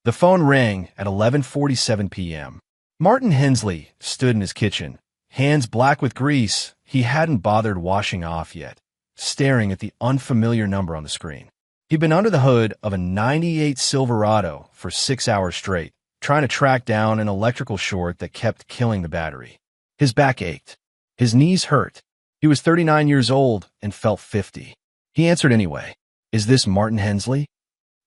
The phone rang at 11:47 p.m. Martin Hensley stood in his kitchen, hands black with grease he hadn't bothered washing off yet, staring at the unfamiliar number on the screen. He'd been under the hood of a '98 Silverado for 6 hours straight, trying to track down an electrical short that kept killing the battery. His back ached. His knees hurt. He was 39 years old and felt 50. He answered anyway. "Is this Martin Hensley?"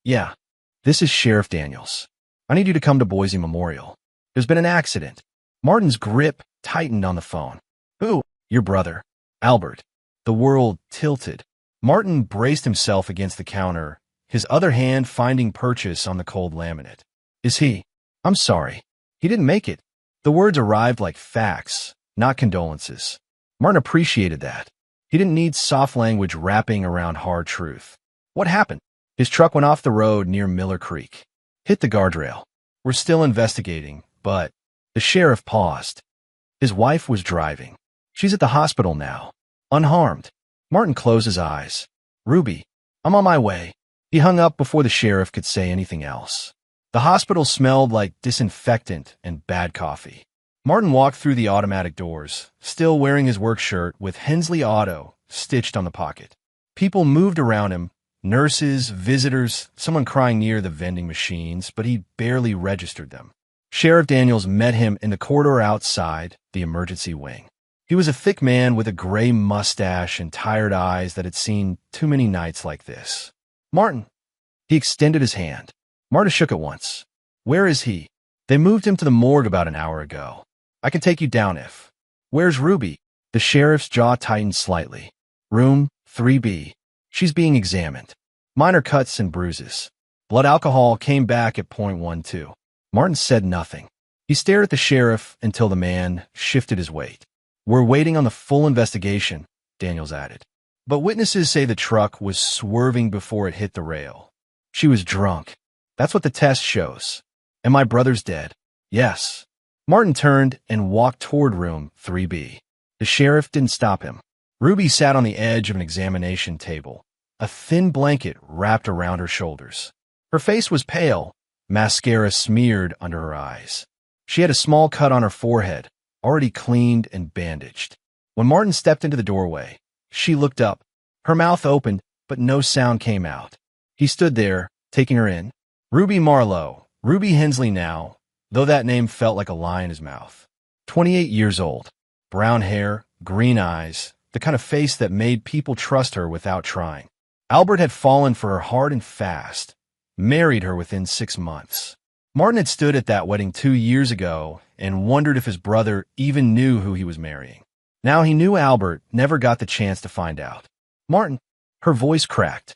"Yeah. This is Sheriff Daniels. I need you to come to Boise Memorial. There's been an accident." Martin's grip tightened on the phone. "Who?" "Your brother, Albert." The world tilted. Martin braced himself against the counter, his other hand finding purchase on the cold laminate. "Is he?" "I'm sorry. He didn't make it." The words arrived like facts, not condolences. Martin appreciated that. He didn't need soft language wrapping around hard truth. "What happened?" "His truck went off the road near Miller Creek. Hit the guardrail. We're still investigating, but..." The sheriff paused. His wife was driving. "She's at the hospital now, unharmed." Martin closed his eyes. "Ruby, I'm on my way." He hung up before the sheriff could say anything else. The hospital smelled like disinfectant and bad coffee. Martin walked through the automatic doors, still wearing his work shirt with Hensley Auto stitched on the pocket. People moved around him, nurses, visitors, someone crying near the vending machines, but he barely registered them. Sheriff Daniels met him in the corridor outside the emergency wing. He was a thick man with a gray mustache and tired eyes that had seen too many nights like this. "Martin." He extended his hand. Martin shook it once. "Where is he?" "They moved him to the morgue about an hour ago. I can take you down if..." "Where's Ruby?" The sheriff's jaw tightened slightly. "Room 3B. She's being examined. Minor cuts and bruises. Blood alcohol came back at .12. Martin said nothing. He stared at the sheriff until the man shifted his weight. "We're waiting on the full investigation," Daniels added. "But witnesses say the truck was swerving before it hit the rail. She was drunk. That's what the test shows. And my brother's dead." "Yes." Martin turned and walked toward room 3B. The sheriff didn't stop him. Ruby sat on the edge of an examination table, a thin blanket wrapped around her shoulders. Her face was pale, mascara smeared under her eyes. She had a small cut on her forehead, already cleaned and bandaged. When Martin stepped into the doorway, she looked up. Her mouth opened, but no sound came out. He stood there, taking her in. Ruby Marlowe, Ruby Hensley now, though that name felt like a lie in his mouth. 28 years old, brown hair, green eyes, the kind of face that made people trust her without trying. Albert had fallen for her hard and fast, married her within 6 months. Martin had stood at that wedding 2 years ago and wondered if his brother even knew who he was marrying. Now he knew Albert never got the chance to find out. "Martin," her voice cracked.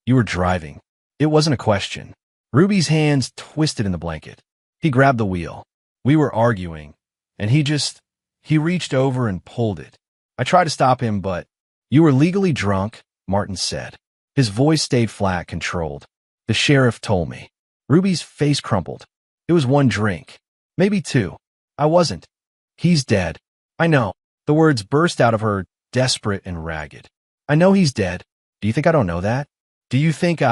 "You were driving." It wasn't a question. Ruby's hands twisted in the blanket. He grabbed the wheel. "We were arguing, and he reached over and pulled it. I tried to stop him, but..." "You were legally drunk," Martin said. His voice stayed flat, controlled. "The sheriff told me." Ruby's face crumpled. "It was 1 drink. Maybe 2. I wasn't." "He's dead." "I know." The words burst out of her, desperate and ragged. "I know he's dead. Do you think I don't know that? Do you think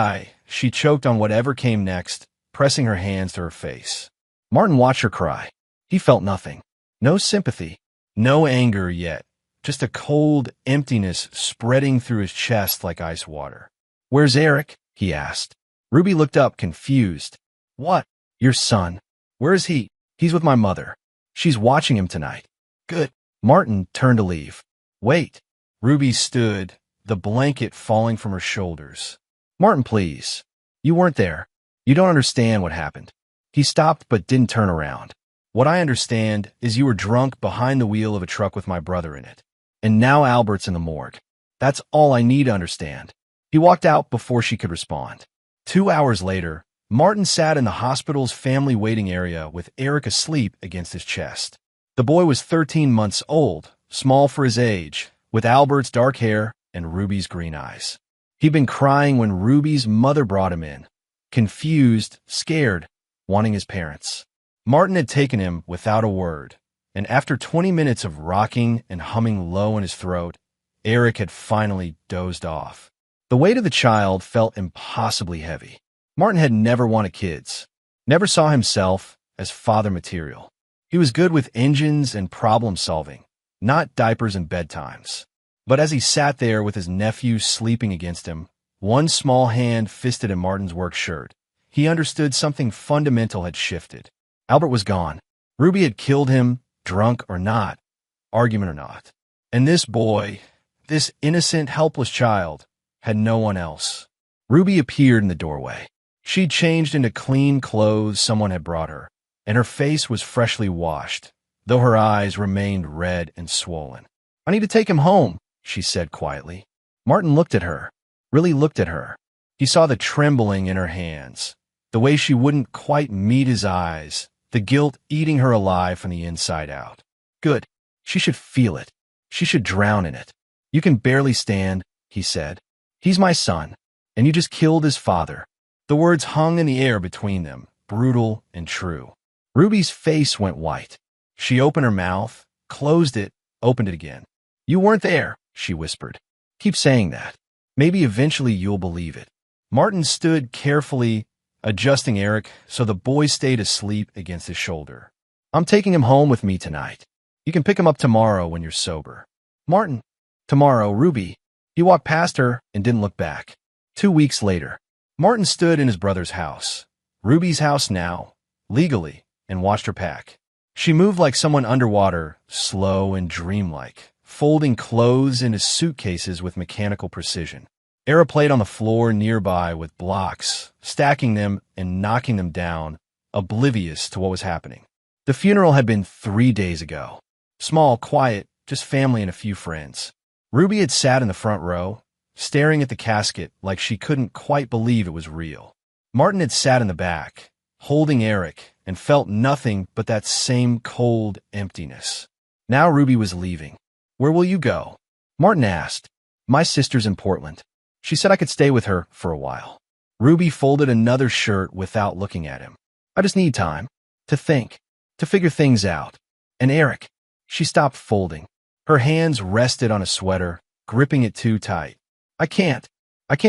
She choked on whatever came next, pressing her hands to her face. Martin watched her cry. He felt nothing. No sympathy. No anger yet. Just a cold emptiness spreading through his chest like ice water. "Where's Eric?" he asked. Ruby looked up, confused. "What?" "Your son. Where is he?" "He's with my mother. She's watching him tonight." "Good." Martin turned to leave. "Wait." Ruby stood, the blanket falling from her shoulders. "Martin, please. You weren't there. You don't understand what happened." He stopped but didn't turn around. "What I understand is you were drunk behind the wheel of a truck with my brother in it. And now Albert's in the morgue. That's all I need to understand." He walked out before she could respond. 2 hours later, Martin sat in the hospital's family waiting area with Eric asleep against his chest. The boy was 13 months old, small for his age, with Albert's dark hair and Ruby's green eyes. He'd been crying when Ruby's mother brought him in, confused, scared, wanting his parents. Martin had taken him without a word, and after 20 minutes of rocking and humming low in his throat, Eric had finally dozed off. The weight of the child felt impossibly heavy. Martin had never wanted kids, never saw himself as father material. He was good with engines and problem solving, not diapers and bedtimes. But as he sat there with his nephew sleeping against him, one small hand fisted in Martin's work shirt, he understood something fundamental had shifted. Albert was gone. Ruby had killed him, drunk or not, argument or not. And this boy, this innocent, helpless child, had no one else. Ruby appeared in the doorway. She'd changed into clean clothes someone had brought her, and her face was freshly washed, though her eyes remained red and swollen. "I need to take him home," she said quietly. Martin looked at her, really looked at her. He saw the trembling in her hands, the way she wouldn't quite meet his eyes, the guilt eating her alive from the inside out. Good. She should feel it. She should drown in it. "You can barely stand," he said. "He's my son, and you just killed his father." The words hung in the air between them, brutal and true. Ruby's face went white. She opened her mouth, closed it, opened it again. "You weren't there," she whispered. "Keep saying that. Maybe eventually you'll believe it." Martin stood carefully, adjusting Eric so the boy stayed asleep against his shoulder. "I'm taking him home with me tonight. You can pick him up tomorrow when you're sober." "Martin." "Tomorrow, Ruby." He walked past her and didn't look back. 2 weeks later, Martin stood in his brother's house, Ruby's house now, legally, and watched her pack. She moved like someone underwater, slow and dreamlike, folding clothes into suitcases with mechanical precision. Era played on the floor nearby with blocks, stacking them and knocking them down, oblivious to what was happening. The funeral had been 3 days ago. Small, quiet, just family and a few friends. Ruby had sat in the front row, staring at the casket like she couldn't quite believe it was real. Martin had sat in the back, holding Eric, and felt nothing but that same cold emptiness. Now Ruby was leaving. "Where will you go?" Martin asked. "My sister's in Portland. She said I could stay with her for a while." Ruby folded another shirt without looking at him. "I just need time. To think. To figure things out. And Eric." She stopped folding. Her hands rested on a sweater, gripping it too tight. I can't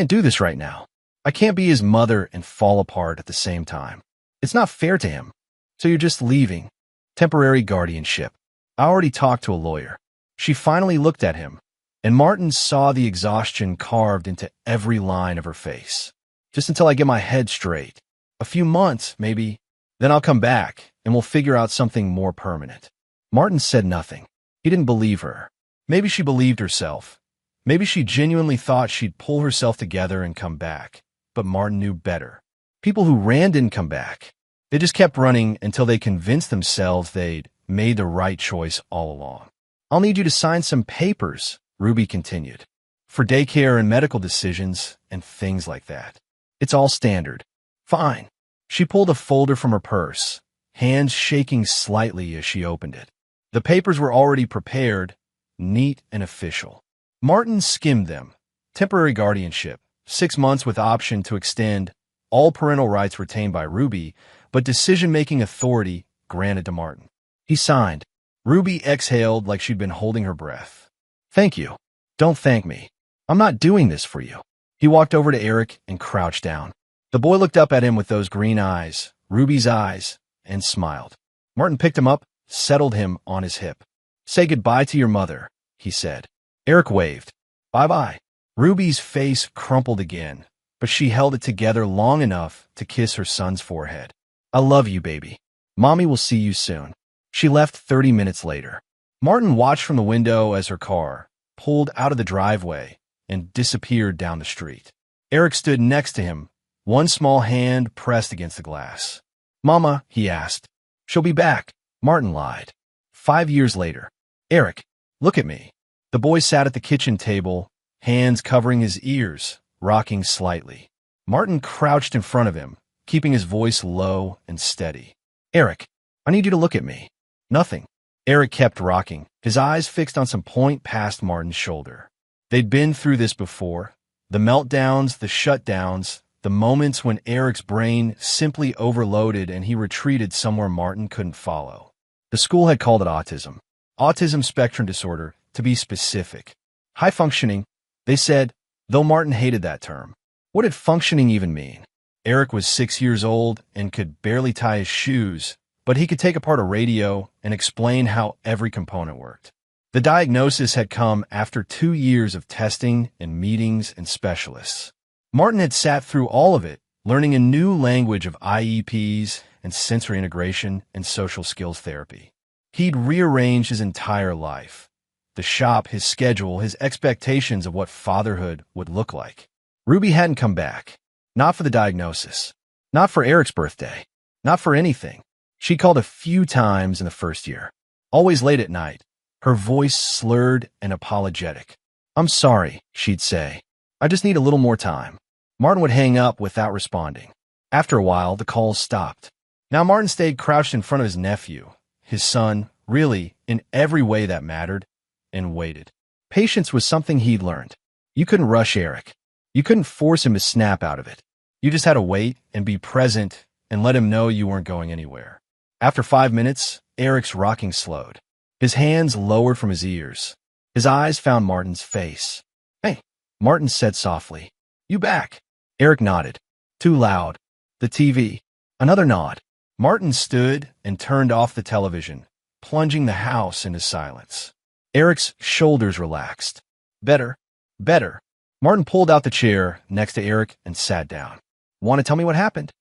do this right now. I can't be his mother and fall apart at the same time. It's not fair to him. So you're just leaving. Temporary guardianship. I already talked to a lawyer." She finally looked at him, and Martin saw the exhaustion carved into every line of her face. "Just until I get my head straight. A few months, maybe. Then I'll come back, and we'll figure out something more permanent." Martin said nothing. He didn't believe her. Maybe she believed herself. Maybe she genuinely thought she'd pull herself together and come back. But Martin knew better. People who ran didn't come back. They just kept running until they convinced themselves they'd made the right choice all along. "I'll need you to sign some papers," Ruby continued, "for daycare and medical decisions and things like that. It's all standard." "Fine." She pulled a folder from her purse, hands shaking slightly as she opened it. The papers were already prepared, neat and official. Martin skimmed them. Temporary guardianship, 6 months with option to extend, all parental rights retained by Ruby, but decision-making authority granted to Martin. He signed. Ruby exhaled like she'd been holding her breath. "Thank you. Don't thank me. I'm not doing this for you." He walked over to Eric and crouched down. The boy looked up at him with those green eyes, Ruby's eyes, and smiled. Martin picked him up, settled him on his hip. "Say goodbye to your mother," he said. Eric waved. "Bye-bye." Ruby's face crumpled again, but she held it together long enough to kiss her son's forehead. "I love you, baby. Mommy will see you soon." She left 30 minutes later. Martin watched from the window as her car pulled out of the driveway and disappeared down the street. Eric stood next to him, one small hand pressed against the glass. "Mama," he asked. "She'll be back." Martin lied. 5 years later. "Eric, look at me." The boy sat at the kitchen table, hands covering his ears, rocking slightly. Martin crouched in front of him, keeping his voice low and steady. "Eric, I need you to look at me." "Nothing." Eric kept rocking, his eyes fixed on some point past Martin's shoulder. They'd been through this before. The meltdowns, the shutdowns, the moments when Eric's brain simply overloaded and he retreated somewhere Martin couldn't follow. The school had called it autism. Autism spectrum disorder, to be specific. High functioning, they said, though Martin hated that term. What did functioning even mean? Eric was 6 years old and could barely tie his shoes, but he could take apart a radio and explain how every component worked. The diagnosis had come after 2 years of testing and meetings and specialists. Martin had sat through all of it, learning a new language of IEPs and sensory integration and social skills therapy. He'd rearranged his entire life. The shop, his schedule, his expectations of what fatherhood would look like. Ruby hadn't come back. Not for the diagnosis. Not for Eric's birthday. Not for anything. She called a few times in the first year. Always late at night. Her voice slurred and apologetic. "I'm sorry," she'd say. "I just need a little more time." Martin would hang up without responding. After a while, the calls stopped. Now Martin stayed crouched in front of his nephew, his son, really, in every way that mattered, and waited. Patience was something he'd learned. You couldn't rush Eric. You couldn't force him to snap out of it. You just had to wait and be present and let him know you weren't going anywhere. After 5 minutes, Eric's rocking slowed. His hands lowered from his ears. His eyes found Martin's face. "Hey," Martin said softly. "You back?" Eric nodded. Too loud. The TV. Another nod. Martin stood and turned off the television, plunging the house into silence. Eric's shoulders relaxed. Better. Better. Martin pulled out the chair next to Eric and sat down. "Want to tell me what happened?"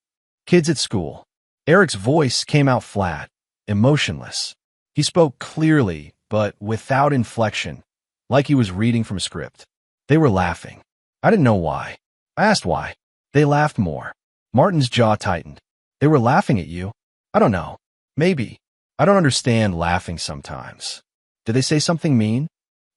"Kids at school." Eric's voice came out flat, emotionless. He spoke clearly, but without inflection, like he was reading from a script. "They were laughing. I didn't know why. I asked why. They laughed more." Martin's jaw tightened. "They were laughing at you?" "I don't know. Maybe. I don't understand laughing sometimes." "Did they say something mean?"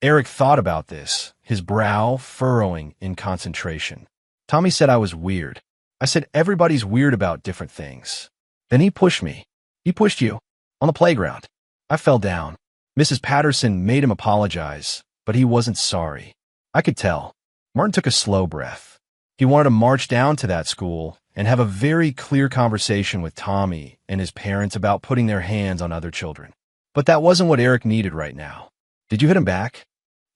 Eric thought about this, his brow furrowing in concentration. "Tommy said I was weird. I said everybody's weird about different things. Then he pushed me." "He pushed you?" "On the playground. I fell down. Mrs. Patterson made him apologize, but he wasn't sorry. I could tell." Martin took a slow breath. He wanted to march down to that school and have a very clear conversation with Tommy and his parents about putting their hands on other children. But that wasn't what Eric needed right now. "Did you hit him back?"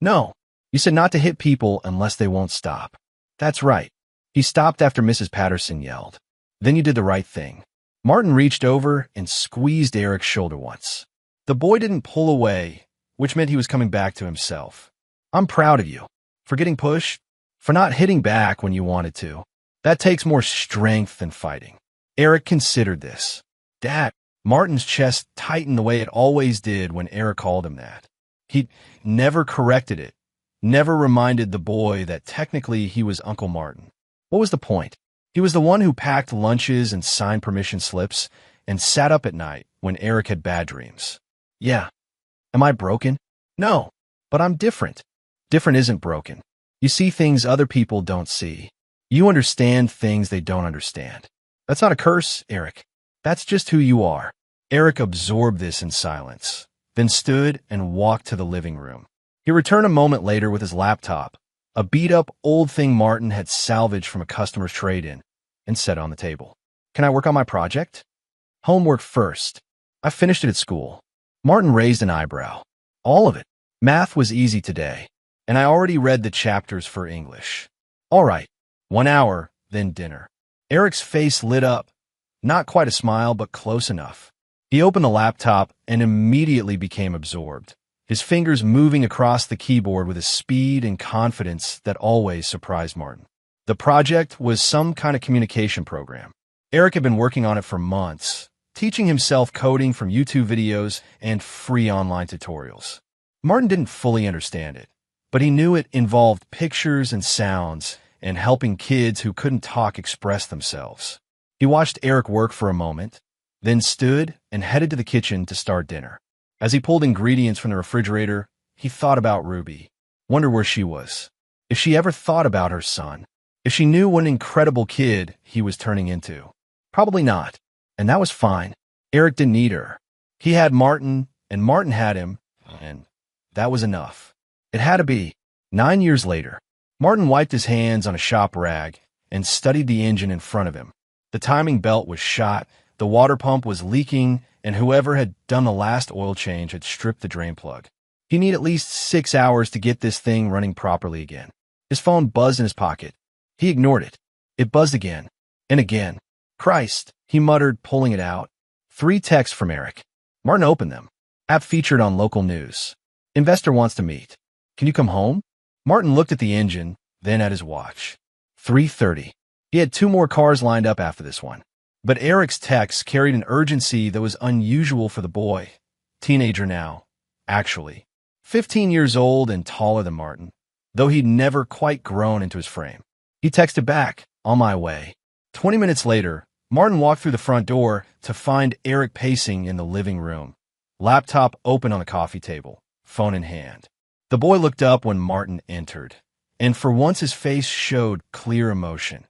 "No. You said not to hit people unless they won't stop." "That's right." He stopped after Mrs. Patterson yelled. "Then you did the right thing." Martin reached over and squeezed Eric's shoulder once. The boy didn't pull away, which meant he was coming back to himself. "I'm proud of you. For getting pushed. For not hitting back when you wanted to. That takes more strength than fighting." Eric considered this. "Dad." Martin's chest tightened the way it always did when Eric called him that. He'd never corrected it, never reminded the boy that technically he was Uncle Martin. What was the point? He was the one who packed lunches and signed permission slips and sat up at night when Eric had bad dreams. "Yeah. Am I broken?" "No, but I'm different." "Different isn't broken. You see things other people don't see. You understand things they don't understand." "That's not a curse, Eric. That's just who you are." Eric absorbed this in silence, then stood and walked to the living room. He returned a moment later with his laptop, a beat-up old thing Martin had salvaged from a customer's trade-in, and set it on the table. "Can I work on my project?" "Homework first. I finished it at school." Martin raised an eyebrow. "All of it?" "Math was easy today, and I already read the chapters for English." "All right. 1 hour, then dinner." Eric's face lit up. Not quite a smile, but close enough. He opened the laptop and immediately became absorbed, his fingers moving across the keyboard with a speed and confidence that always surprised Martin. The project was some kind of communication program. Eric had been working on it for months, teaching himself coding from YouTube videos and free online tutorials. Martin didn't fully understand it, but he knew it involved pictures and sounds and helping kids who couldn't talk express themselves. He watched Eric work for a moment, then stood and headed to the kitchen to start dinner. As he pulled ingredients from the refrigerator, he thought about Ruby. Wondered where she was. If she ever thought about her son. If she knew what an incredible kid he was turning into. Probably not. And that was fine. Eric didn't need her. He had Martin, and Martin had him, and that was enough. It had to be. 9 years later, Martin wiped his hands on a shop rag and studied the engine in front of him. The timing belt was shot, the water pump was leaking, and whoever had done the last oil change had stripped the drain plug. He needed at least 6 hours to get this thing running properly again. His phone buzzed in his pocket. He ignored it. It buzzed again. And again. Christ, he muttered, pulling it out. 3 texts from Eric. Martin opened them. App featured on local news. Investor wants to meet. Can you come home? Martin looked at the engine, then at his watch. 3:30. He had 2 more cars lined up after this one. But Eric's text carried an urgency that was unusual for the boy. Teenager now, actually. 15 years old and taller than Martin, though he'd never quite grown into his frame. He texted back, on my way. 20 minutes later, Martin walked through the front door to find Eric pacing in the living room. Laptop open on the coffee table, phone in hand. The boy looked up when Martin entered, and for once his face showed clear emotion.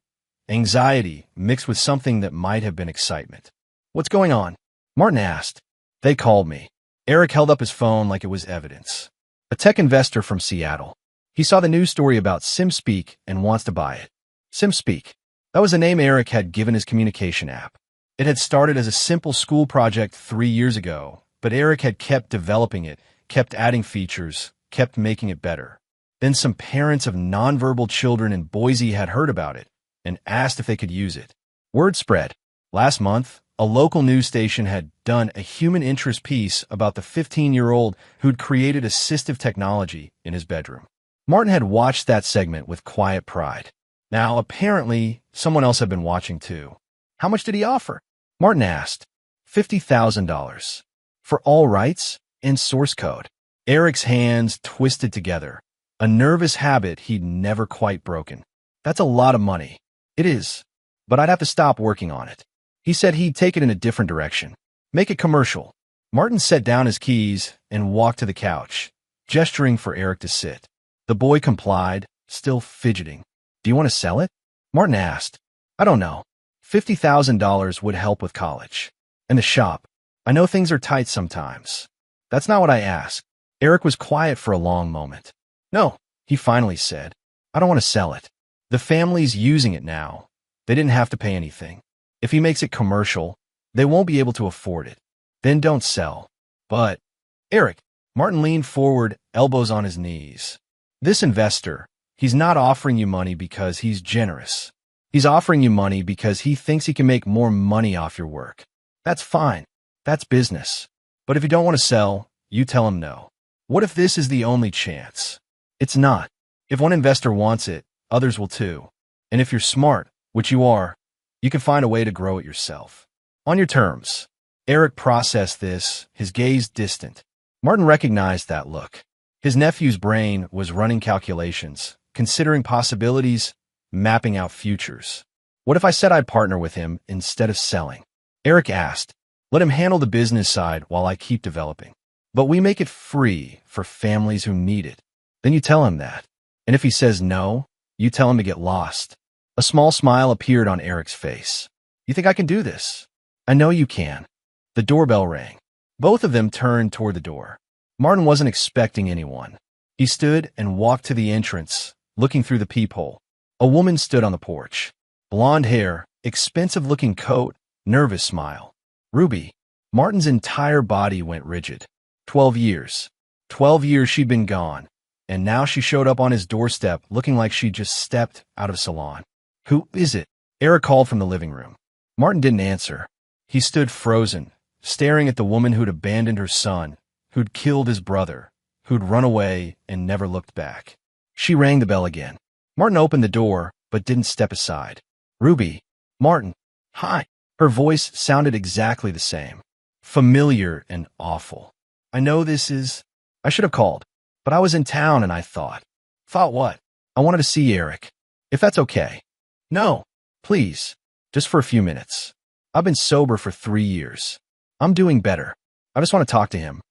Anxiety mixed with something that might have been excitement. What's going on? Martin asked. They called me. Eric held up his phone like it was evidence. A tech investor from Seattle. He saw the news story about SimSpeak and wants to buy it. SimSpeak. That was the name Eric had given his communication app. It had started as a simple school project 3 years ago, but Eric had kept developing it, kept adding features, kept making it better. Then some parents of nonverbal children in Boise had heard about it and asked if they could use it. Word spread. Last month, a local news station had done a human interest piece about the 15-year-old who'd created assistive technology in his bedroom. Martin had watched that segment with quiet pride. Now, apparently, someone else had been watching too. How much did he offer? Martin asked. $50,000. For all rights and source code. Eric's hands twisted together, a nervous habit he'd never quite broken. That's a lot of money. It is, but I'd have to stop working on it. He said he'd take it in a different direction. Make it commercial. Martin set down his keys and walked to the couch, gesturing for Eric to sit. The boy complied, still fidgeting. Do you want to sell it? Martin asked. I don't know. $50,000 would help with college. And the shop. I know things are tight sometimes. That's not what I asked. Eric was quiet for a long moment. No, he finally said. I don't want to sell it. The family's using it now. They didn't have to pay anything. If he makes it commercial, they won't be able to afford it. Then don't sell. But, Eric, Martin leaned forward, elbows on his knees. This investor, he's not offering you money because he's generous. He's offering you money because he thinks he can make more money off your work. That's fine. That's business. But if you don't want to sell, you tell him no. What if this is the only chance? It's not. If one investor wants it, others will too. And if you're smart, which you are, you can find a way to grow it yourself. On your terms. Eric processed this, his gaze distant. Martin recognized that look. His nephew's brain was running calculations, considering possibilities, mapping out futures. What if I said I'd partner with him instead of selling? Eric asked. Let him handle the business side while I keep developing. But we make it free for families who need it. Then you tell him that. And if he says no, you tell him to get lost. A small smile appeared on Eric's face. You think I can do this? I know you can. The doorbell rang. Both of them turned toward the door. Martin wasn't expecting anyone. He stood and walked to the entrance, looking through the peephole. A woman stood on the porch. Blonde hair, expensive-looking coat, nervous smile. Ruby. Martin's entire body went rigid. 12 years. 12 years she'd been gone, and now she showed up on his doorstep looking like she'd just stepped out of a salon. Who is it? Eric called from the living room. Martin didn't answer. He stood frozen, staring at the woman who'd abandoned her son, who'd killed his brother, who'd run away and never looked back. She rang the bell again. Martin opened the door, but didn't step aside. Ruby. Martin. Hi. Her voice sounded exactly the same. Familiar and awful. I know this is... I should have called, but I was in town and I thought. Thought what? I wanted to see Eric. If that's okay. No. Please. Just for a few minutes. I've been sober for 3 years. I'm doing better. I just want to talk to him.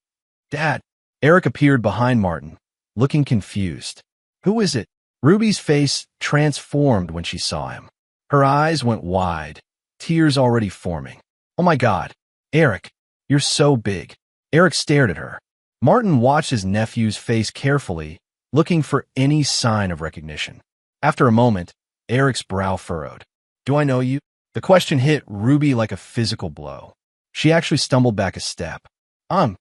Dad. Eric appeared behind Martin, looking confused. Who is it? Ruby's face transformed when she saw him. Her eyes went wide, tears already forming. Oh my God. Eric, you're so big. Eric stared at her. Martin watched his nephew's face carefully, looking for any sign of recognition. After a moment, Eric's brow furrowed. Do I know you? The question hit Ruby like a physical blow. She actually stumbled back a step. I'm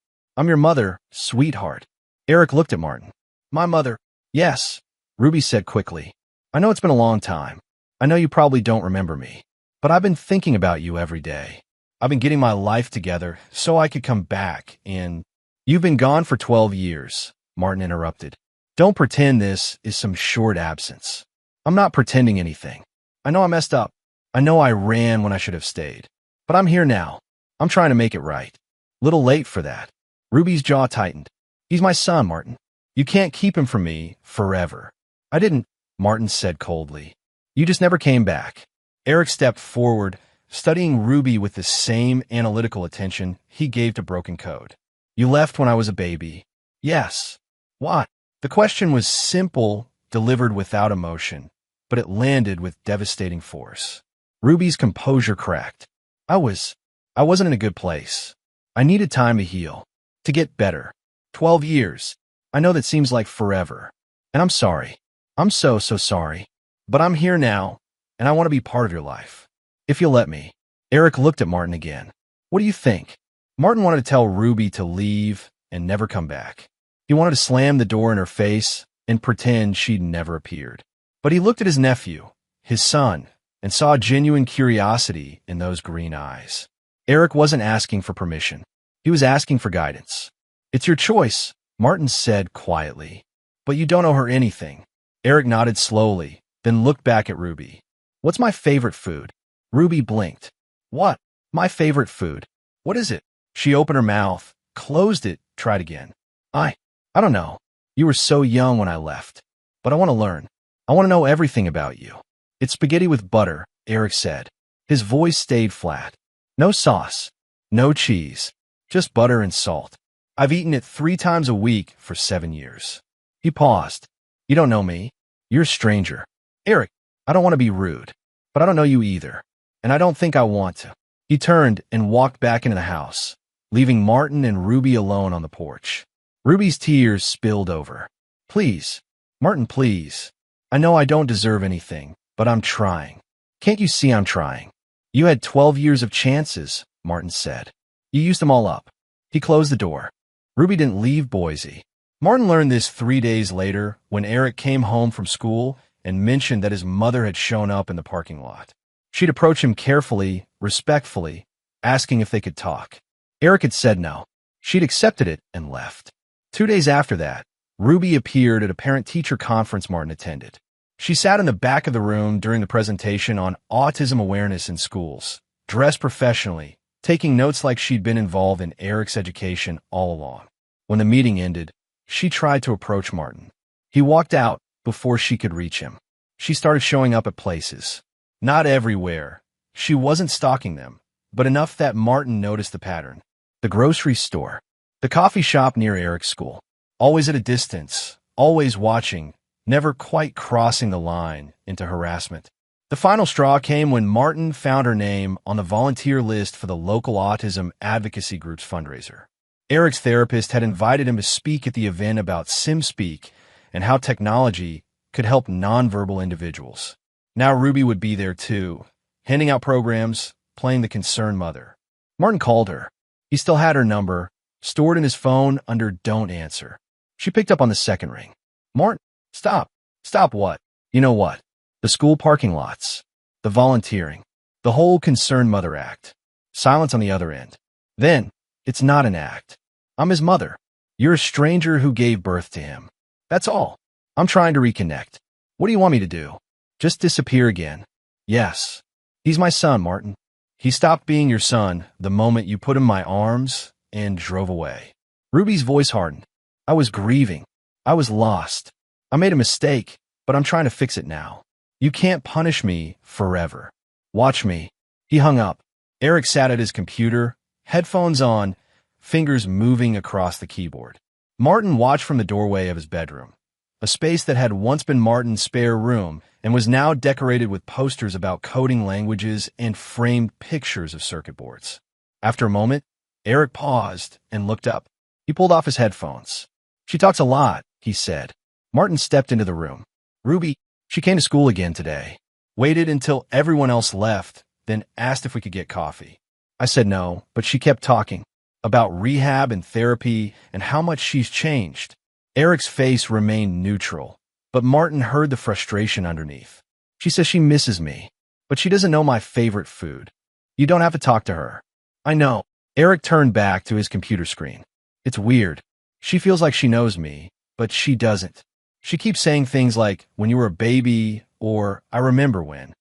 your mother, sweetheart. Eric looked at Martin. My mother. Yes, Ruby said quickly. I know it's been a long time. I know you probably don't remember me. but I've been thinking about you every day. I've been getting my life together so I could come back and— You've been gone for 12 years, Martin interrupted. Don't pretend this is some short absence. I'm not pretending anything. I know I messed up. I know I ran when I should have stayed. But I'm here now. I'm trying to make it right. Little late for that. Ruby's jaw tightened. He's my son, Martin. You can't keep him from me forever. I didn't, Martin said coldly. You just never came back. Eric stepped forward, studying Ruby with the same analytical attention he gave to broken code. You left when I was a baby. Yes. Why? The question was simple, delivered without emotion, but it landed with devastating force. Ruby's composure cracked. I wasn't in a good place. I needed time to heal, to get better. 12 years. I know that seems like forever. And I'm sorry. I'm so sorry. But I'm here now, and I want to be part of your life. If you'll let me. Eric looked at Martin again. What do you think? Martin wanted to tell Ruby to leave and never come back. He wanted to slam the door in her face and pretend she'd never appeared. But he looked at his nephew, his son, and saw genuine curiosity in those green eyes. Eric wasn't asking for permission. He was asking for guidance. It's your choice, Martin said quietly. But you don't owe her anything. Eric nodded slowly, then looked back at Ruby. What's my favorite food? Ruby blinked. What? My favorite food? What is it? She opened her mouth, closed it, tried again. I don't know. You were so young when I left. But I want to learn. I want to know everything about you. It's spaghetti with butter, Eric said. His voice stayed flat. No sauce. No cheese. Just butter and salt. I've eaten it 3 times a week for 7 years. He paused. You don't know me. You're a stranger. Eric, I don't want to be rude, but I don't know you either. And I don't think I want to. He turned and walked back into the house, leaving Martin and Ruby alone on the porch. Ruby's tears spilled over. Please, Martin, please. I know I don't deserve anything, but I'm trying. Can't you see I'm trying? You had 12 years of chances, Martin said. You used them all up. He closed the door. Ruby didn't leave Boise. Martin learned this 3 days later when Eric came home from school and mentioned that his mother had shown up in the parking lot. She'd approach him carefully, respectfully, asking if they could talk. Eric had said no. She'd accepted it and left. 2 days after that, Ruby appeared at a parent-teacher conference Martin attended. She sat in the back of the room during the presentation on autism awareness in schools, dressed professionally, taking notes like she'd been involved in Eric's education all along. When the meeting ended, she tried to approach Martin. He walked out before she could reach him. She started showing up at places. Not everywhere. She wasn't stalking them, but enough that Martin noticed the pattern. The grocery store. The coffee shop near Eric's school. Always at a distance, always watching, never quite crossing the line into harassment. The final straw came when Martin found her name on the volunteer list for the local autism advocacy group's fundraiser. Eric's therapist had invited him to speak at the event about SimSpeak and how technology could help nonverbal individuals. Now Ruby would be there too, handing out programs, playing the concerned mother. Martin called her. He still had her number, stored in his phone under Don't Answer. She picked up on the second ring. Martin, stop. Stop what? You know what? The school parking lots. The volunteering. The whole concerned mother act. Silence on the other end. Then, it's not an act. I'm his mother. You're a stranger who gave birth to him. That's all. I'm trying to reconnect. What do you want me to do? Just disappear again? Yes. He's my son, Martin. He stopped being your son the moment you put him in my arms and drove away. Ruby's voice hardened. I was grieving. I was lost. I made a mistake, but I'm trying to fix it now. You can't punish me forever. Watch me. He hung up. Eric sat at his computer, headphones on, fingers moving across the keyboard. Martin watched from the doorway of his bedroom, a space that had once been Martin's spare room and was now decorated with posters about coding languages and framed pictures of circuit boards. After a moment, Eric paused and looked up. He pulled off his headphones. She talks a lot, he said. Martin stepped into the room. Ruby, she came to school again today. Waited until everyone else left, then asked if we could get coffee. I said no, but she kept talking about rehab and therapy and how much she's changed. Eric's face remained neutral, but Martin heard the frustration underneath. She says she misses me. But she doesn't know my favorite food. You don't have to talk to her. I know. Eric turned back to his computer screen. It's weird. She feels like she knows me, but she doesn't. She keeps saying things like, when you were a baby, or I remember when.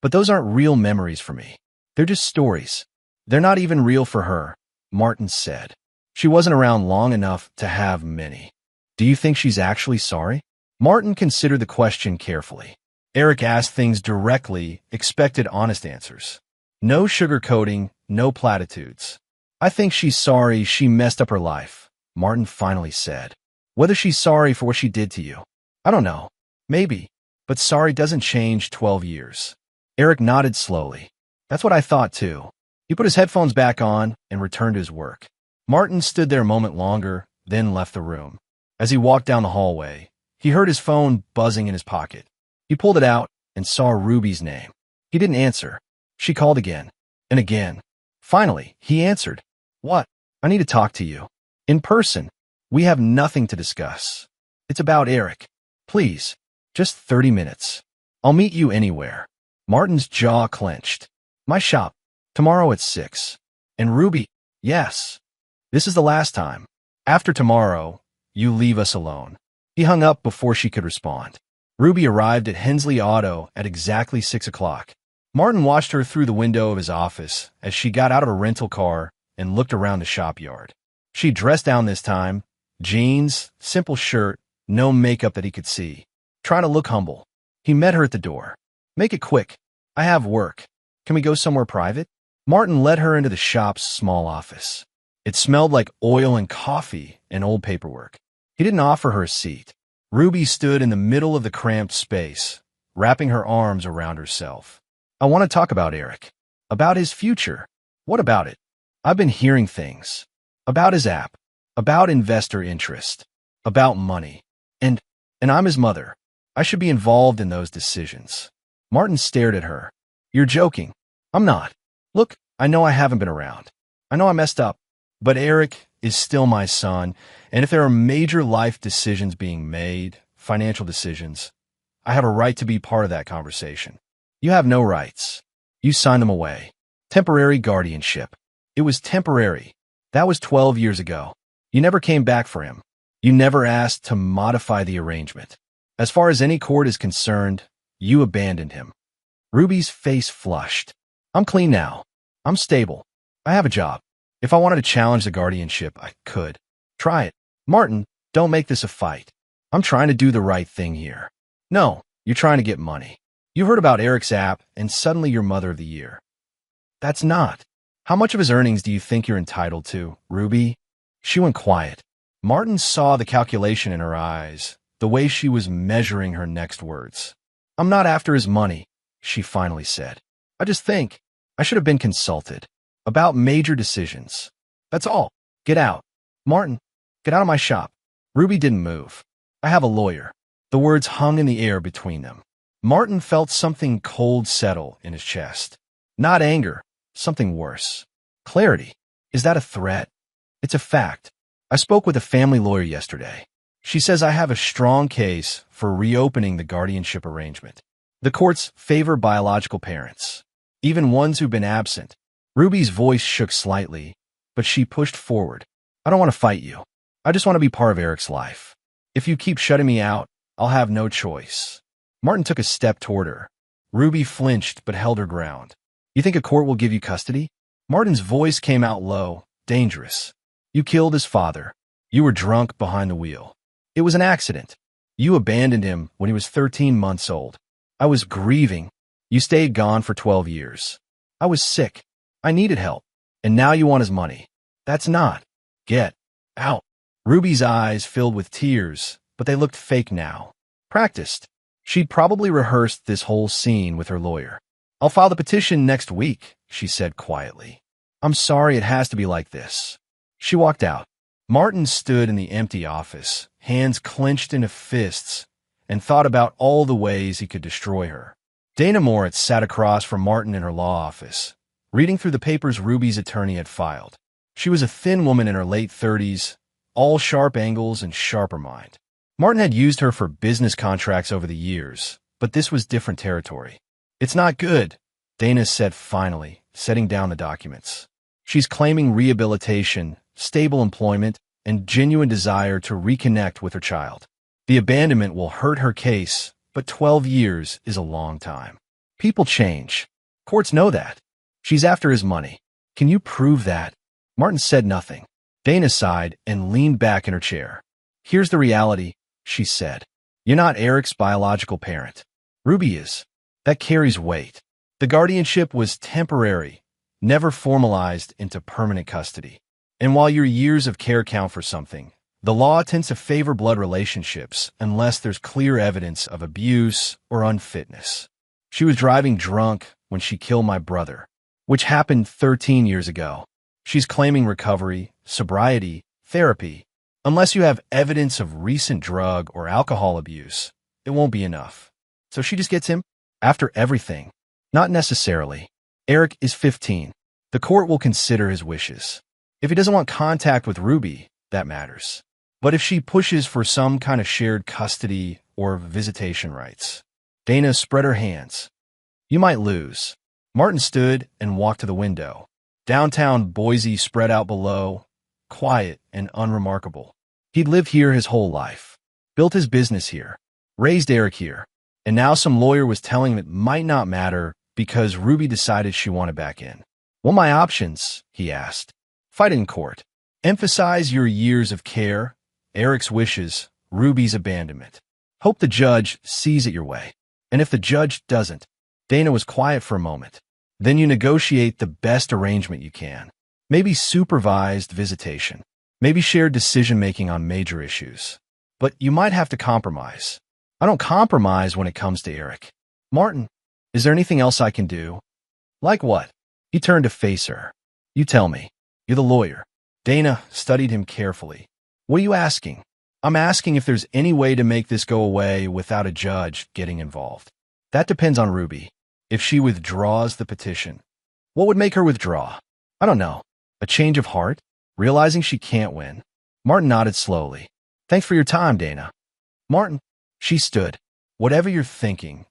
But those aren't real memories for me. They're just stories. They're not even real for her, Martin said. She wasn't around long enough to have many. Do you think she's actually sorry? Martin considered the question carefully. Eric asked things directly, expected honest answers. No sugarcoating, no platitudes. I think she's sorry she messed up her life, Martin finally said. Whether she's sorry for what she did to you, I don't know. Maybe. But sorry doesn't change 12 years. Eric nodded slowly. That's what I thought too. He put his headphones back on and returned to his work. Martin stood there a moment longer, then left the room. As he walked down the hallway, he heard his phone buzzing in his pocket. He pulled it out and saw Ruby's name. He didn't answer. She called again and again. Finally, he answered. What? I need to talk to you. In person. We have nothing to discuss. It's about Eric. Please, just 30 minutes. I'll meet you anywhere. Martin's jaw clenched. My shop. Tomorrow at 6. And Ruby, yes. This is the last time. After tomorrow, you leave us alone. He hung up before she could respond. Ruby arrived at Hensley Auto at exactly 6 o'clock. Martin watched her through the window of his office as she got out of a rental car and looked around the shop yard. She dressed down this time, jeans, simple shirt, no makeup that he could see. Trying to look humble. He met her at the door. Make it quick. I have work. Can we go somewhere private? Martin led her into the shop's small office. It smelled like oil and coffee and old paperwork. He didn't offer her a seat. Ruby stood in the middle of the cramped space, wrapping her arms around herself. I want to talk about Eric. About his future. What about it? I've been hearing things. About his app. About investor interest. About money. And I'm his mother. I should be involved in those decisions. Martin stared at her. You're joking. I'm not. Look, I know I haven't been around. I know I messed up. But Eric is still my son, and if there are major life decisions being made, financial decisions, I have a right to be part of that conversation. You have no rights. You signed them away. Temporary guardianship. It was temporary. That was 12 years ago. You never came back for him. You never asked to modify the arrangement. As far as any court is concerned, you abandoned him. Ruby's face flushed. I'm clean now. I'm stable. I have a job. If I wanted to challenge the guardianship, I could. Try it. Martin, don't make this a fight. I'm trying to do the right thing here. No, you're trying to get money. You heard about Eric's app, and suddenly you're Mother of the Year. That's not. How much of his earnings do you think you're entitled to, Ruby? She went quiet. Martin saw the calculation in her eyes, the way she was measuring her next words. I'm not after his money, she finally said. I just think I should have been consulted. About major decisions. That's all. Get out. Martin, get out of my shop. Ruby didn't move. I have a lawyer. The words hung in the air between them. Martin felt something cold settle in his chest. Not anger, something worse. Clarity. Is that a threat? It's a fact. I spoke with a family lawyer yesterday. She says I have a strong case for reopening the guardianship arrangement. The courts favor biological parents, even ones who've been absent. Ruby's voice shook slightly, but she pushed forward. I don't want to fight you. I just want to be part of Eric's life. If you keep shutting me out, I'll have no choice. Martin took a step toward her. Ruby flinched but held her ground. You think a court will give you custody? Martin's voice came out low, dangerous. You killed his father. You were drunk behind the wheel. It was an accident. You abandoned him when he was 13 months old. I was grieving. You stayed gone for 12 years. I was sick. I needed help. And now you want his money. That's not. Get out. Ruby's eyes filled with tears, but they looked fake now. Practiced. She'd probably rehearsed this whole scene with her lawyer. I'll file the petition next week, she said quietly. I'm sorry it has to be like this. She walked out. Martin stood in the empty office, hands clenched into fists, and thought about all the ways he could destroy her. Dana Moritz sat across from Martin in her law office, reading through the papers Ruby's attorney had filed. She was a thin woman in her late 30s, all sharp angles and sharper mind. Martin had used her for business contracts over the years, but this was different territory. It's not good, Dana said finally, setting down the documents. She's claiming rehabilitation, stable employment, and genuine desire to reconnect with her child. The abandonment will hurt her case, but 12 years is a long time. People change. Courts know that. She's after his money. Can you prove that? Martin said nothing. Dana sighed and leaned back in her chair. Here's the reality, she said. You're not Eric's biological parent. Ruby is. That carries weight. The guardianship was temporary, never formalized into permanent custody. And while your years of care count for something, the law tends to favor blood relationships unless there's clear evidence of abuse or unfitness. She was driving drunk when she killed my brother, which happened 13 years ago. She's claiming recovery, sobriety, therapy. Unless you have evidence of recent drug or alcohol abuse, it won't be enough. So she just gets him? After everything? Not necessarily. Eric is 15. The court will consider his wishes. If he doesn't want contact with Ruby, that matters. But if she pushes for some kind of shared custody or visitation rights, Dana spread her hands. You might lose. Martin stood and walked to the window. Downtown Boise spread out below, quiet and unremarkable. He'd lived here his whole life, built his business here, raised Eric here, and now some lawyer was telling him it might not matter because Ruby decided she wanted back in. What are my options? He asked. Fight in court. Emphasize your years of care, Eric's wishes, Ruby's abandonment. Hope the judge sees it your way. And if the judge doesn't, Dana was quiet for a moment. Then you negotiate the best arrangement you can. Maybe supervised visitation. Maybe shared decision-making on major issues. But you might have to compromise. I don't compromise when it comes to Eric. Martin, is there anything else I can do? Like what? He turned to face her. You tell me. You're the lawyer. Dana studied him carefully. What are you asking? I'm asking if there's any way to make this go away without a judge getting involved. That depends on Ruby. If she withdraws the petition. What would make her withdraw? I don't know. A change of heart? Realizing she can't win? Martin nodded slowly. Thanks for your time, Dana. Martin. She stood. Whatever you're thinking.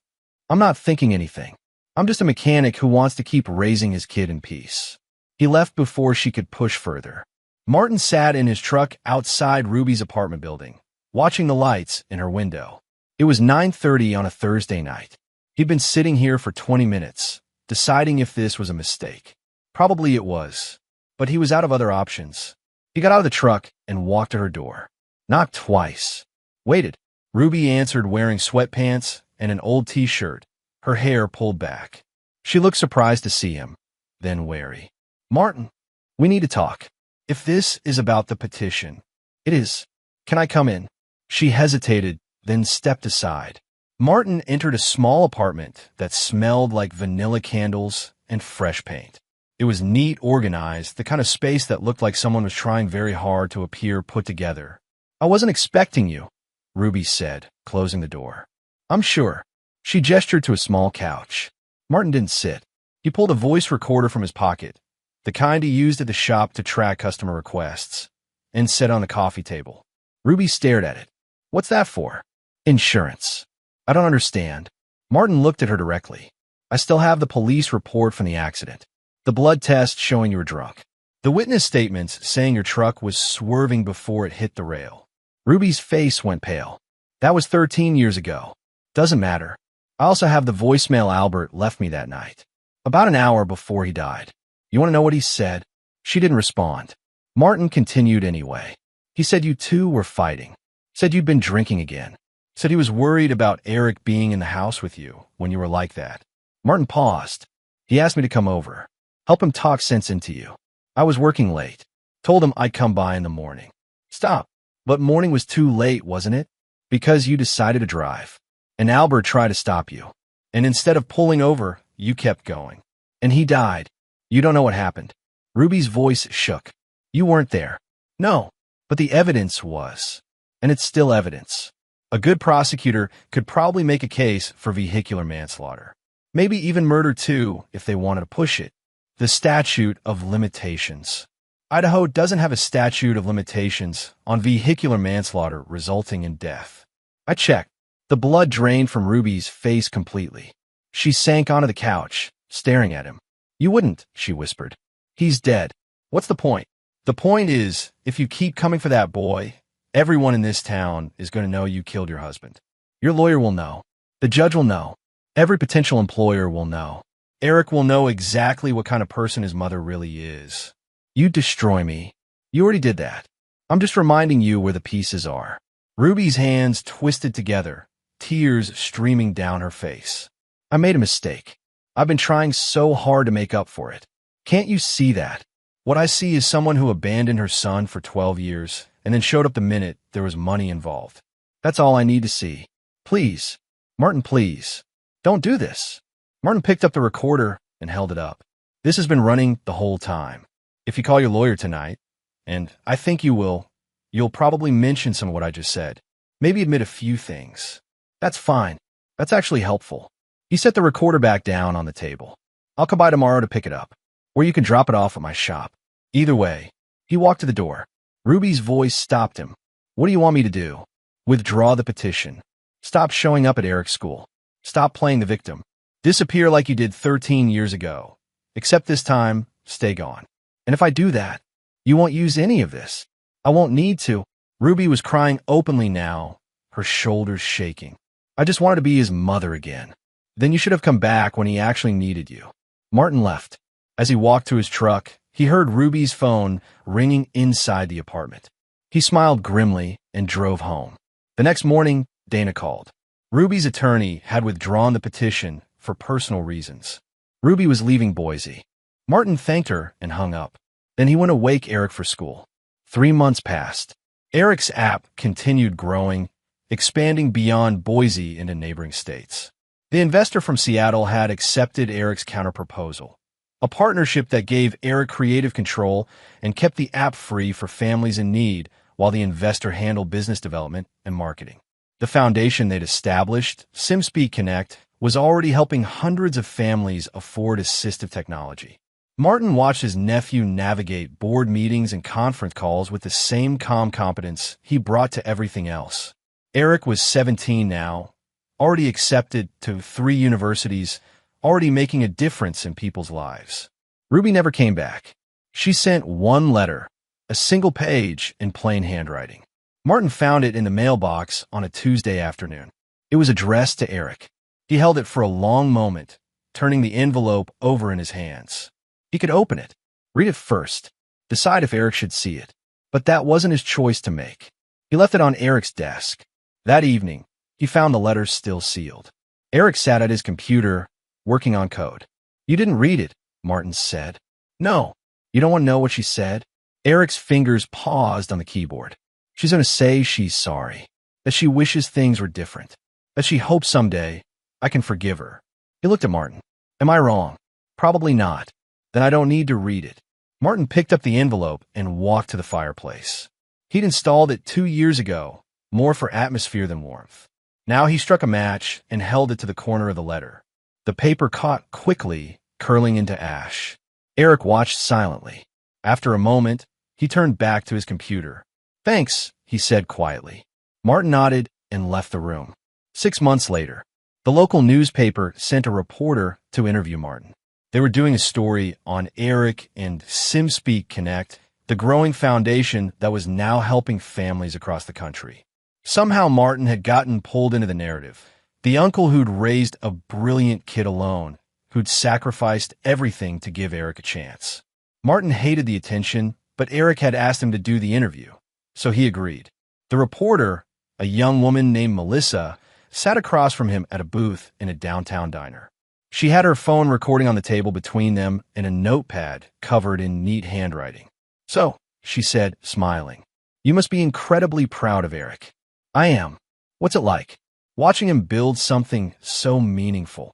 I'm not thinking anything. I'm just a mechanic who wants to keep raising his kid in peace. He left before she could push further. Martin sat in his truck outside Ruby's apartment building, watching the lights in her window. It was 9:30 on a Thursday night. He'd been sitting here for 20 minutes, deciding if this was a mistake. Probably it was, but he was out of other options. He got out of the truck and walked to her door. Knocked twice. Waited. Ruby answered wearing sweatpants and an old t-shirt, her hair pulled back. She looked surprised to see him, then wary. Martin, we need to talk. If this is about the petition, it is. Can I come in? She hesitated, then stepped aside. Martin entered a small apartment that smelled like vanilla candles and fresh paint. It was neat, organized, the kind of space that looked like someone was trying very hard to appear put together. I wasn't expecting you, Ruby said, closing the door. I'm sure. She gestured to a small couch. Martin didn't sit. He pulled a voice recorder from his pocket, the kind he used at the shop to track customer requests, and set on the coffee table. Ruby stared at it. What's that for? Insurance. I don't understand. Martin looked at her directly. I still have the police report from the accident. The blood test showing you were drunk. The witness statements saying your truck was swerving before it hit the rail. Ruby's face went pale. That was 13 years ago. Doesn't matter. I also have the voicemail Albert left me that night, about an hour before he died. You want to know what he said? She didn't respond. Martin continued anyway. He said you two were fighting. Said you'd been drinking again. Said he was worried about Eric being in the house with you when you were like that. Martin paused. He asked me to come over. Help him talk sense into you. I was working late. Told him I'd come by in the morning. Stop. But morning was too late, wasn't it? Because you decided to drive. And Albert tried to stop you. And instead of pulling over, you kept going. And he died. You don't know what happened. Ruby's voice shook. You weren't there. No. But the evidence was. And it's still evidence. A good prosecutor could probably make a case for vehicular manslaughter. Maybe even murder too, if they wanted to push it. The statute of limitations. Idaho doesn't have a statute of limitations on vehicular manslaughter resulting in death. I checked. The blood drained from Ruby's face completely. She sank onto the couch, staring at him. You wouldn't, she whispered. He's dead. What's the point? The point is, if you keep coming for that boy, everyone in this town is going to know you killed your husband. Your lawyer will know. The judge will know. Every potential employer will know. Eric will know exactly what kind of person his mother really is. You destroy me. You already did that. I'm just reminding you where the pieces are. Ruby's hands twisted together, tears streaming down her face. I made a mistake. I've been trying so hard to make up for it. Can't you see that? What I see is someone who abandoned her son for 12 years and then showed up the minute there was money involved. That's all I need to see. Please, Martin, please. Don't do this. Martin picked up the recorder and held it up. This has been running the whole time. If you call your lawyer tonight, and I think you will, you'll probably mention some of what I just said. Maybe admit a few things. That's fine. That's actually helpful. He set the recorder back down on the table. I'll come by tomorrow to pick it up, or you can drop it off at my shop. Either way, he walked to the door. Ruby's voice stopped him. What do you want me to do? Withdraw the petition. Stop showing up at Eric's school. Stop playing the victim. Disappear like you did 13 years ago. Except this time, stay gone. And if I do that, you won't use any of this. I won't need to. Ruby was crying openly now, her shoulders shaking. I just wanted to be his mother again. Then you should have come back when he actually needed you. Martin left. As he walked to his truck, he heard Ruby's phone ringing inside the apartment. He smiled grimly and drove home. The next morning, Dana called. Ruby's attorney had withdrawn the petition for personal reasons. Ruby was leaving Boise. Martin thanked her and hung up. Then he went to wake Eric for school. 3 months passed. Eric's app continued growing, expanding beyond Boise into neighboring states. The investor from Seattle had accepted Eric's counterproposal, a partnership that gave Eric creative control and kept the app free for families in need while the investor handled business development and marketing. The foundation they'd established, SimSpeak Connect, was already helping hundreds of families afford assistive technology. Martin watched his nephew navigate board meetings and conference calls with the same calm competence he brought to everything else. Eric was 17 now, already accepted to 3 universities, already making a difference in people's lives. Ruby never came back. She sent one letter, a single page in plain handwriting. Martin found it in the mailbox on a Tuesday afternoon. It was addressed to Eric. He held it for a long moment, turning the envelope over in his hands. He could open it, read it first, decide if Eric should see it. But that wasn't his choice to make. He left it on Eric's desk. That evening, he found the letter still sealed. Eric sat at his computer, working on code. You didn't read it, Martin said. No. You don't want to know what she said? Eric's fingers paused on the keyboard. She's going to say she's sorry, that she wishes things were different, that she hopes someday I can forgive her. He looked at Martin. Am I wrong? Probably not. Then I don't need to read it. Martin picked up the envelope and walked to the fireplace. He'd installed it 2 years ago, more for atmosphere than warmth. Now he struck a match and held it to the corner of the letter. The paper caught quickly, curling into ash. Eric watched silently. After a moment, he turned back to his computer. Thanks, he said quietly. Martin nodded and left the room. 6 months later, the local newspaper sent a reporter to interview Martin. They were doing a story on Eric and SimSpeak Connect, the growing foundation that was now helping families across the country. Somehow Martin had gotten pulled into the narrative. The uncle who'd raised a brilliant kid alone, who'd sacrificed everything to give Eric a chance. Martin hated the attention, but Eric had asked him to do the interview, so he agreed. The reporter, a young woman named Melissa, sat across from him at a booth in a downtown diner. She had her phone recording on the table between them and a notepad covered in neat handwriting. So, she said, smiling, you must be incredibly proud of Eric. I am. What's it like? Watching him build something so meaningful.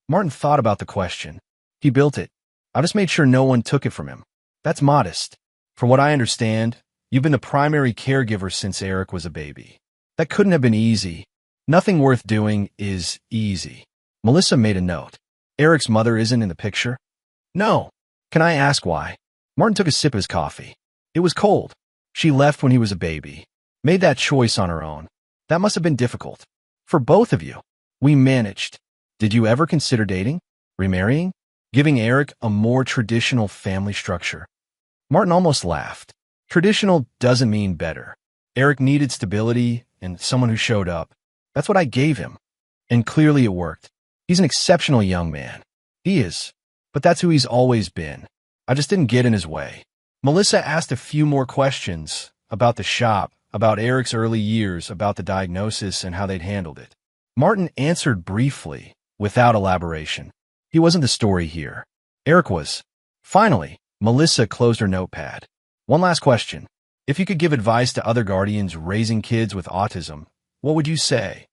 Martin thought about the question. He built it. I just made sure no one took it from him. That's modest. From what I understand, you've been the primary caregiver since Eric was a baby. That couldn't have been easy. Nothing worth doing is easy. Melissa made a note. Eric's mother isn't in the picture? No. Can I ask why? Martin took a sip of his coffee. It was cold. She left when he was a baby. Made that choice on her own. That must have been difficult. For both of you. We managed. Did you ever consider dating? Remarrying? giving Eric a more traditional family structure. Martin almost laughed. Traditional doesn't mean better. Eric needed stability and someone who showed up. That's what I gave him. And clearly it worked. He's an exceptional young man. He is. But that's who he's always been. I just didn't get in his way. Melissa asked a few more questions about the shop, about Eric's early years, about the diagnosis and how they'd handled it. Martin answered briefly, without elaboration. He wasn't the story here. Eric was. Finally, Melissa closed her notepad. One last question. If you could give advice to other guardians raising kids with autism, what would you say?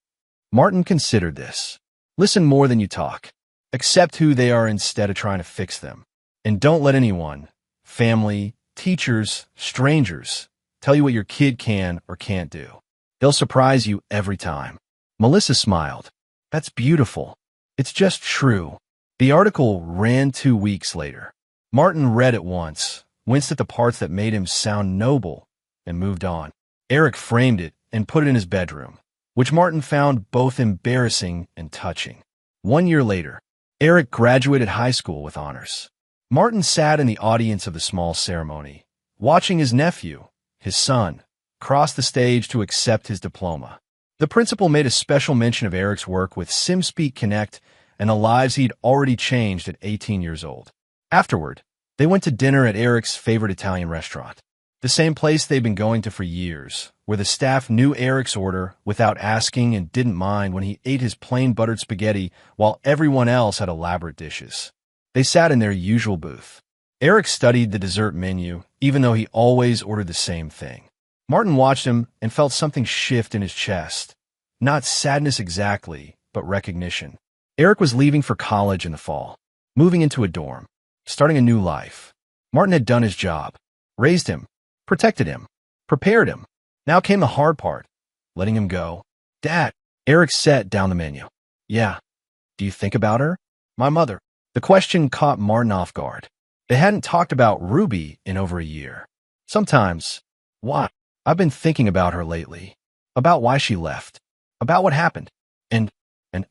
Martin considered this. Listen more than you talk. Accept who they are instead of trying to fix them. And don't let anyone, family, teachers, strangers, tell you what your kid can or can't do. They'll surprise you every time. Melissa smiled. That's beautiful. It's just true. The article ran 2 weeks later. Martin read it once, winced at the parts that made him sound noble, and moved on. Eric framed it and put it in his bedroom, which Martin found both embarrassing and touching. 1 year later, Eric graduated high school with honors. Martin sat in the audience of the small ceremony, watching his nephew, his son, cross the stage to accept his diploma. The principal made a special mention of Eric's work with SimSpeak Connect and the lives he'd already changed at 18 years old. Afterward, they went to dinner at Eric's favorite Italian restaurant, the same place they'd been going to for years, where the staff knew Eric's order without asking and didn't mind when he ate his plain buttered spaghetti while everyone else had elaborate dishes. They sat in their usual booth. Eric studied the dessert menu, even though he always ordered the same thing. Martin watched him and felt something shift in his chest. Not sadness exactly, but recognition. Eric was leaving for college in the fall, moving into a dorm, starting a new life. Martin had done his job, raised him, protected him, prepared him. Now came the hard part, letting him go. Dad, Eric set down the menu. Yeah. Do you think about her? My mother. The question caught Martin off guard. They hadn't talked about Ruby in over a year. Sometimes. Why? I've been thinking about her lately. About why she left. About what happened. And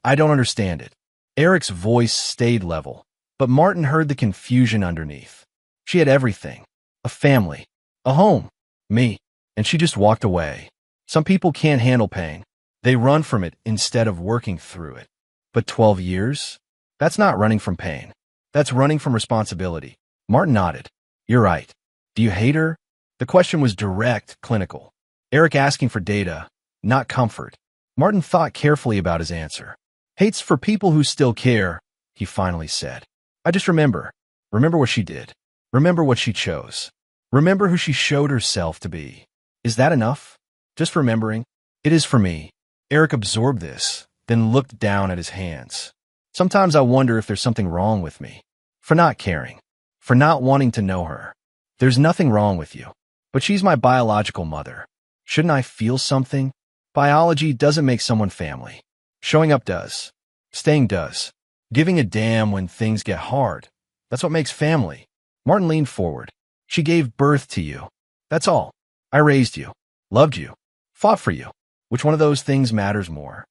I don't understand it. Eric's voice stayed level, but Martin heard the confusion underneath. She had everything. A family. A home. Me. And she just walked away. Some people can't handle pain. They run from it instead of working through it. But 12 years? That's not running from pain. That's running from responsibility. Martin nodded. You're right. Do you hate her? The question was direct, clinical. Eric asking for data, not comfort. Martin thought carefully about his answer. Hate's for people who still care, he finally said. I just remember what she did. Remember what she chose. Remember who she showed herself to be. Is that enough? Just remembering? It is for me. Eric absorbed this, then looked down at his hands. Sometimes I wonder if there's something wrong with me. For not caring. For not wanting to know her. There's nothing wrong with you. But she's my biological mother. Shouldn't I feel something? Biology doesn't make someone family. Showing up does. Staying does. Giving a damn when things get hard. That's what makes family. Martin leaned forward. She gave birth to you. That's all. I raised you. Loved you. Fought for you. Which one of those things matters more?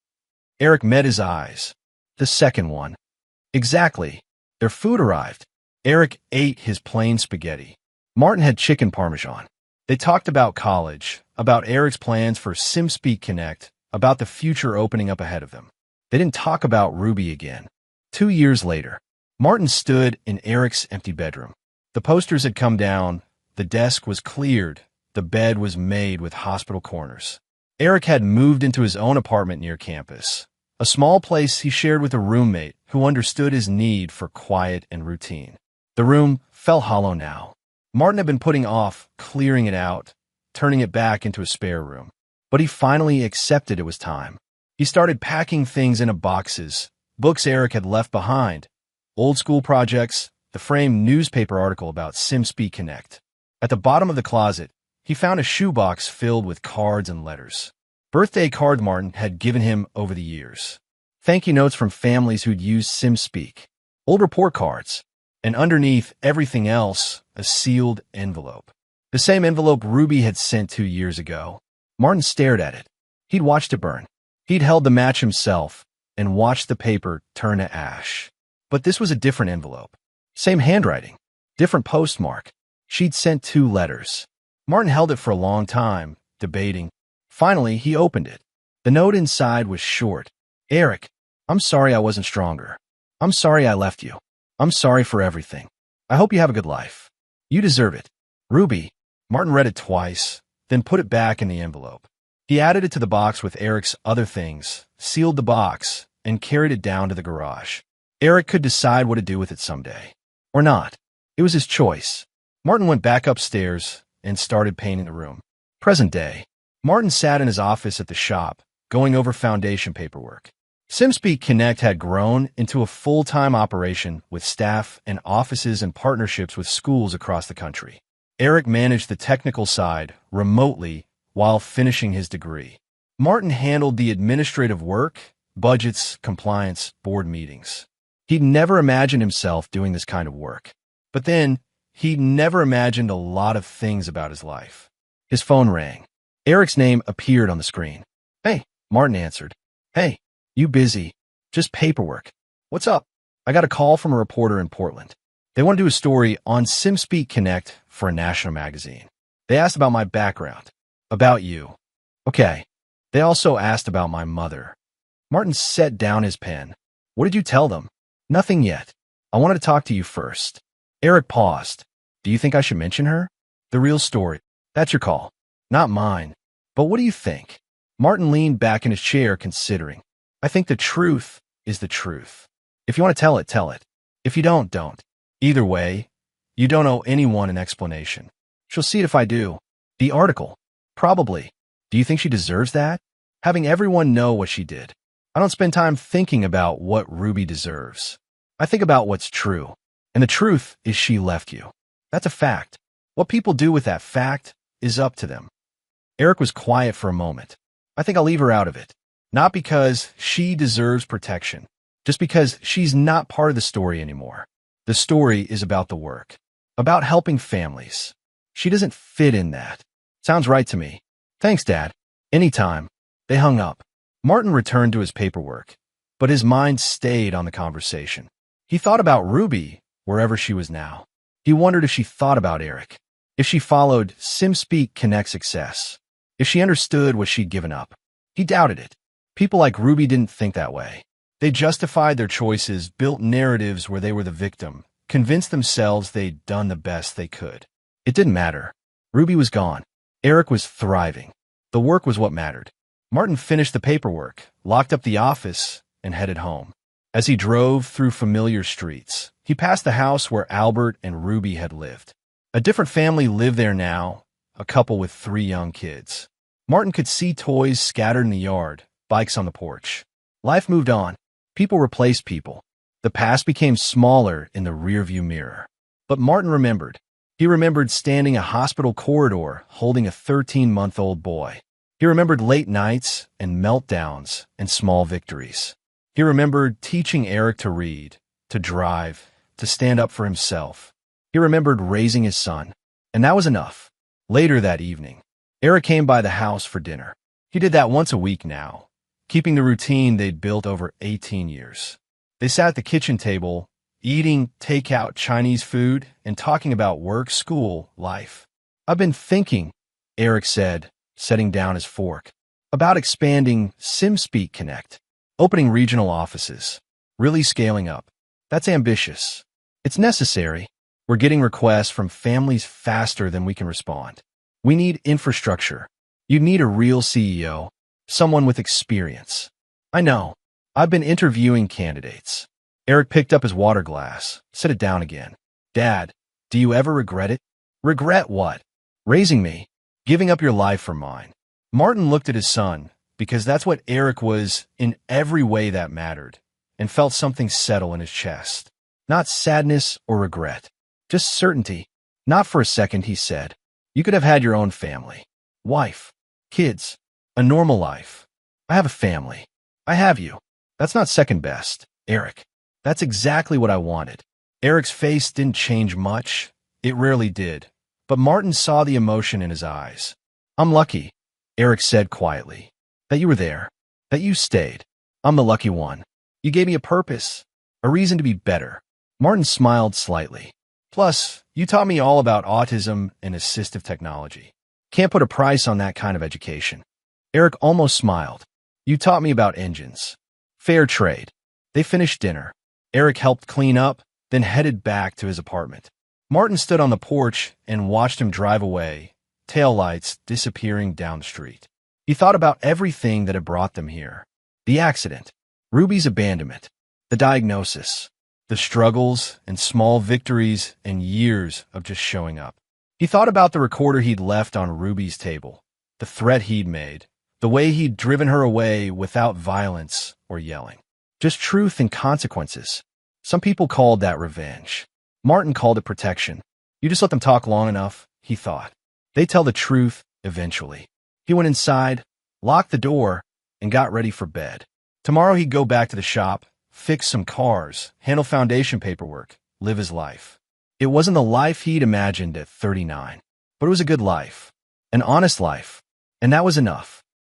Eric met his eyes. The second one. Exactly. Their food arrived. Eric ate his plain spaghetti. Martin had chicken parmesan. They talked about college, about Eric's plans for SimSpeak Connect, about the future opening up ahead of them. They didn't talk about Ruby again. 2 years later, Martin stood in Eric's empty bedroom. The posters had come down, the desk was cleared, the bed was made with hospital corners. Eric had moved into his own apartment near campus, a small place he shared with a roommate who understood his need for quiet and routine. The room felt hollow now. Martin had been putting off clearing it out, turning it back into a spare room. But he finally accepted it was time. He started packing things into boxes, books Eric had left behind, old school projects, the framed newspaper article about SimSpeak Connect. At the bottom of the closet, he found a shoebox filled with cards and letters. Birthday cards Martin had given him over the years. Thank you notes from families who'd used SimSpeak. Old report cards. And underneath everything else, a sealed envelope. The same envelope Ruby had sent 2 years ago. Martin stared at it. He'd watched it burn. He'd held the match himself and watched the paper turn to ash. But this was a different envelope. Same handwriting. Different postmark. She'd sent 2 letters. Martin held it for a long time, debating. Finally, he opened it. The note inside was short. Eric, I'm sorry I wasn't stronger. I'm sorry I left you. I'm sorry for everything. I hope you have a good life. You deserve it. Ruby. Martin read it twice, then put it back in the envelope. He added it to the box with Eric's other things, sealed the box, and carried it down to the garage. Eric could decide what to do with it someday. Or not. It was his choice. Martin went back upstairs and started painting the room. Present day. Martin sat in his office at the shop, going over foundation paperwork. SimSpeak Connect had grown into a full-time operation with staff and offices and partnerships with schools across the country. Eric managed the technical side remotely while finishing his degree. Martin handled the administrative work, budgets, compliance, board meetings. He'd never imagined himself doing this kind of work. But then, he'd never imagined a lot of things about his life. His phone rang. Eric's name appeared on the screen. Hey, Martin answered. Hey, you busy? Just paperwork. What's up? I got a call from a reporter in Portland. They want to do a story on SimSpeak Connect for a national magazine. They asked about my background. About you. Okay. They also asked about my mother. Martin set down his pen. What did you tell them? Nothing yet. I wanted to talk to you first. Eric paused. Do you think I should mention her? The real story. That's your call. Not mine. But what do you think? Martin leaned back in his chair, considering. I think the truth is the truth. If you want to tell it, tell it. If you don't, don't. Either way, you don't owe anyone an explanation. She'll see it if I do. The article. Probably. Do you think she deserves that? Having everyone know what she did. I don't spend time thinking about what Ruby deserves. I think about what's true. And the truth is she left you. That's a fact. What people do with that fact is up to them. Eric was quiet for a moment. I think I'll leave her out of it. Not because she deserves protection. Just because she's not part of the story anymore. The story is about the work. About helping families. She doesn't fit in that. Sounds right to me. Thanks, Dad. Anytime. They hung up. Martin returned to his paperwork, but his mind stayed on the conversation. He thought about Ruby, wherever she was now. He wondered if she thought about Eric, if she followed SimSpeak Connect success, if she understood what she'd given up. He doubted it. People like Ruby didn't think that way. They justified their choices, built narratives where they were the victim, convinced themselves they'd done the best they could. It didn't matter. Ruby was gone. Eric was thriving. The work was what mattered. Martin finished the paperwork, locked up the office, and headed home. As he drove through familiar streets, he passed the house where Albert and Ruby had lived. A different family lived there now, a couple with 3 young kids. Martin could see toys scattered in the yard, bikes on the porch. Life moved on. People replaced people. The past became smaller in the rearview mirror. But Martin remembered. He remembered standing in a hospital corridor holding a 13-month-old boy. He remembered late nights and meltdowns and small victories. He remembered teaching Eric to read, to drive, to stand up for himself. He remembered raising his son. And that was enough. Later that evening, Eric came by the house for dinner. He did that once a week now, keeping the routine they'd built over 18 years. They sat at the kitchen table, eating takeout Chinese food and talking about work, school, life. I've been thinking, Eric said, setting down his fork, about expanding SimSpeak Connect, opening regional offices, really scaling up. That's ambitious. It's necessary. We're getting requests from families faster than we can respond. We need infrastructure. You need a real CEO, someone with experience. I know. I've been interviewing candidates. Eric picked up his water glass, set it down again. Dad, do you ever regret it? Regret what? Raising me. Giving up your life for mine. Martin looked at his son, because that's what Eric was in every way that mattered, and felt something settle in his chest. Not sadness or regret. Just certainty. Not for a second, he said. You could have had your own family. Wife. Kids. A normal life. I have a family. I have you. That's not second best, Eric. That's exactly what I wanted. Eric's face didn't change much. It rarely did. But Martin saw the emotion in his eyes. I'm lucky, Eric said quietly, that you were there, that you stayed. I'm the lucky one. You gave me a purpose, a reason to be better. Martin smiled slightly. Plus, you taught me all about autism and assistive technology. Can't put a price on that kind of education. Eric almost smiled. You taught me about engines. Fair trade. They finished dinner. Eric helped clean up, then headed back to his apartment. Martin stood on the porch and watched him drive away, taillights disappearing down the street. He thought about everything that had brought them here. The accident, Ruby's abandonment, the diagnosis, the struggles and small victories and years of just showing up. He thought about the recorder he'd left on Ruby's table, the threat he'd made, the way he'd driven her away without violence or yelling. Just truth and consequences. Some people called that revenge. Martin called it protection. You just let them talk long enough, he thought. They tell the truth eventually. He went inside, locked the door, and got ready for bed. Tomorrow he'd go back to the shop, fix some cars, handle foundation paperwork, live his life. It wasn't the life he'd imagined at 39, but it was a good life, an honest life, and that was enough.